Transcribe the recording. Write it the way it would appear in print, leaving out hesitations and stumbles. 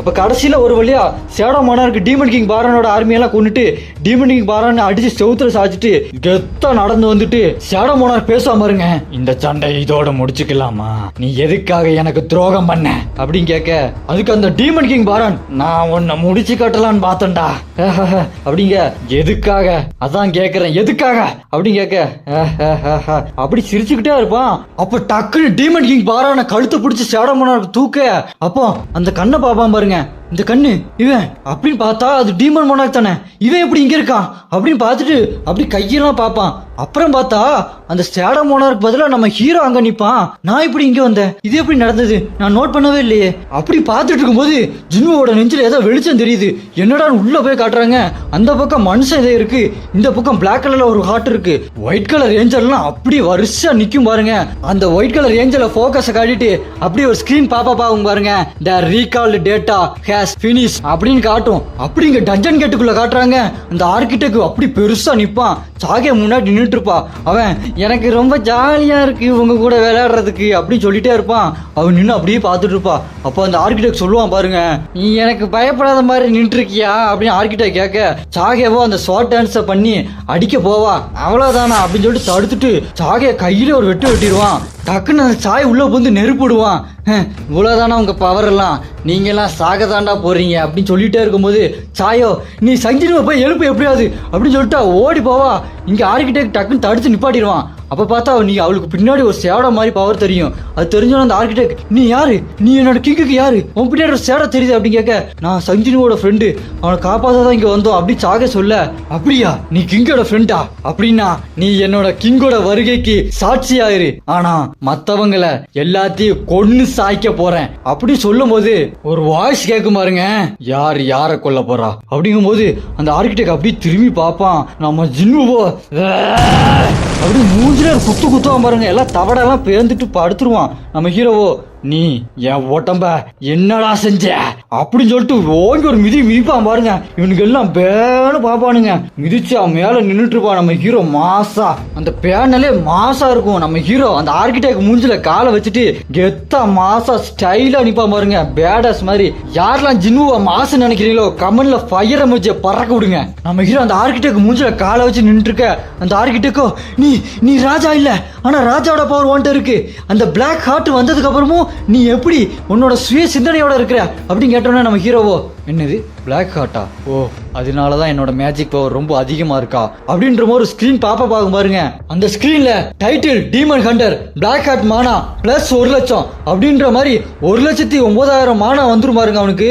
அப்ப கடைசியில ஒரு வழியா ஷேடோ மானார்க்கு டீமன் கிங் பாரானோட ஆர்மியெல்லாம் கொண்டுட்டு டீமன் கிங் பாரான் அடிச்சு செவுத்துல சாச்சிட்டு கெத்தா நடந்து வந்துட்டு ஷேடோ மானார் பேசாம இருங்க, இந்த சண்டை இதோட முடிச்சுக்கலாமா, நீ எதுக்காக எனக்கு துரோகம் பண்ண அப்படின்னு கேட்க, அதுக்கு அந்த டீமன் கிங் பாரான், நான் உன்னை முடிச்சு கட்டலான்னு பார்த்தேன்டா அப்படிங்க, எதுக்காக அதான் கேக்குறேன் எதுக்காக அப்படின்னு கேட்க அப்படி சிரிச்சுக்கிட்டே இருப்பான். அப்ப டக்குன்னு டீமன் கிங் பாரான கழுத்தை பிடிச்சி ஷேடோ மானார்க்கு தூக்க, அப்போ அந்த கண்ணை பாப்பான் பாருங்க, இந்த கண்ணு இவன் அப்படின்னு பார்த்தா அது டீமன் மோனார்க் தானே, இவன் எப்படி இங்க இருக்கான் அப்படின்னு பார்த்துட்டு அப்படி கையெல்லாம் பார்ப்பான். அப்புறம் பார்த்தா அந்த ஷேடோ மோனார்க் பதிலா நம்ம ஹீரோ அங்க நிப்பான். நான் இப்படி இங்க வந்தேன், இது எப்படி நடந்தது, நான் நோட் பண்ணவே இல்லையே. அப்படி பார்த்துட்டு இருக்கும்போது ஜின்வோட நெஞ்சில ஏதோ வெளிச்சம் தெரியுது. என்னடா உள்ள போய் காட்டுறாங்க, அந்த பக்கம் மனுஷன் இதே இருக்கு, இந்த பக்கம் பிளாக் கலர்ல ஒரு ஹார்ட் இருக்கு. ஒயிட் கலர் ஏஞ்சல்லாம் அப்படி வரிசையா நிக்கும் பாருங்க. அந்த ஒயிட் கலர் ஏஞ்சல போக்கஸ காட்டிட்டு அப்படியே ஒரு ஸ்கிரீன் பாப்பாங்க பாருங்க, த ரீகால்டு டேட்டா ஃபினிஷ் அப்படின்னு காட்டும். அப்படி இங்க டஞ்சன் கேட்டுக்குள்ள காட்டுறாங்க. அந்த ஆர்கிடெக்ட் அப்படி பெருசா நிப்பான், சாகே முன்னாடி நின்றுட்டு இருப்பா. அவன் எனக்கு ரொம்ப ஜாலியா இருக்கு உங்க கூட விளையாடுறதுக்கு அப்படின்னு சொல்லிட்டே இருப்பான். அவன் நின்று அப்படியே பார்த்துட்டு இருப்பா. அப்போ அந்த ஆர்கிடெக்ட் சொல்லுவான் பாருங்க, நீ எனக்கு பயப்படாத மாதிரி நின்று இருக்கியா அப்படின்னு ஆர்கிடெக்ட் கேட்க, சாகேவோ அந்த ஷார்ட் டான்ஸ பண்ணி அடிக்க போவா. அவ்வளவுதானா அப்படின்னு சொல்லிட்டு தடுத்துட்டு சாகே கையில ஒரு வெட்டிடுவான். டக்குன்னு அந்த சாய் உள்ள வந்து நெருப்பிடுவான். இவ்வளவுதானா உங்க பவர் எல்லாம், நீங்க எல்லாம் சாகதாண்டா போறீங்க அப்படின்னு சொல்லிட்டே இருக்கும்போது சாயோ, நீ சஞ்சினுவை போய் எழுப்பு எப்படியாவது அப்படின்னு சொல்லிட்டு ஓடி போவா. இங்க ஆர்கிடெக்ட் டக்குன்னு தடுத்து நிப்பாட்டிடுவான். அப்ப பார்த்தா நீ அவளுக்கு பின்னாடி ஒரு சேடா மாதிரி பவர் தெரியும். அது தெரிஞ்சோன்னு அந்த ஆர்கிடெக்ட், நீ யாரு, நீ என்னோட கிங்குக்கு யாரு, உன் பின்னாடி ஒரு சேடா தெரியுது அப்படின்னு கேட்க, நான் சஞ்சினுவோட ஃப்ரெண்டு, அவனை காப்பாதான் இங்க வந்தோம் அப்படி சாக சொல்ல, அப்படியா நீ கிங்கோட ஃப்ரெண்டா, அப்படின்னா நீ என்னோட கிங்கோட வருகைக்கு சாட்சியாயிரு, ஆனா மத்தவங்களை எல்லாத்தையும் கொன்னு சாய்க்க போறேன் அப்படி சொல்லும் போது ஒரு வாய்ஸ் கேட்கும் பாருங்க, யார் யார கொல்ல போறா அப்படிங்கும் போது அந்த ஆர்கிடெக்ட் அப்படி திரும்பி பார்ப்பான். நம்ம ஜின்னுவோ அப்படி மூஞ்சில குத்துவான் பாருங்க, எல்லாம் தவடெல்லாம் பேர்ந்துட்டு படுத்துருவான். நம்ம ஹீரோவோ, நீ என் உடம்ப என்னடா செஞ்ச அப்படின்னு சொல்லிட்டு ஓங்கி ஒரு மிதிப்பான் பாருங்க. இவனுக்கு எல்லாம் பேனு பாப்பானுங்க. மிதிச்சு அவன் மேல நின்றுட்டு இருப்பான் நம்ம ஹீரோ மாசா. அந்த பேனலே மாசா இருக்கும். நம்ம ஹீரோ அந்த ஆர்கிடெக்ட் மூஞ்சில காலை வச்சுட்டு கெத்தா மாசா ஸ்டைலா நிப்பான் பாருங்க, பேடாஸ் மாதிரி. யாரெல்லாம் ஜின்னுவா மாசு நினைக்கிறீங்களோ கமெண்ட்ல ஃபயர் எமோஜியை பறக்க விடுங்க. நம்ம ஹீரோ அந்த ஆர்கிடெக்ட் மூஞ்சில காலை வச்சு நின்று இருக்க, அந்த ஆர்கிடெக்டோ, நீ ராஜா இல்ல, ஆனா ராஜாவோட பவர் உன்கிட்ட இருக்கு. அந்த பிளாக் ஹார்ட் வந்ததுக்கு அப்புறமும் நீ எப்படி உன்னோட சுய சிந்தனையோட இருக்கிற அப்படின்னு கேட்டோன்னா நம்ம ஹீரோவோ, என்னது பிளாக் ஹார்ட்டா, ஓ அதனாலதான் என்னோட மேஜிக் பவர் ரொம்ப அதிகமா இருக்கா அப்படின்ற ஒரு ஸ்கிரீன் பாக்கும் பாருங்க. அந்த ஸ்கிரீன்ல title demon hunter black heart மானா பிளஸ் 1 லட்சம் அப்படின்ற மாதிரி 1,09,000 மானா வந்துரும் பாருங்க அவனுக்கு.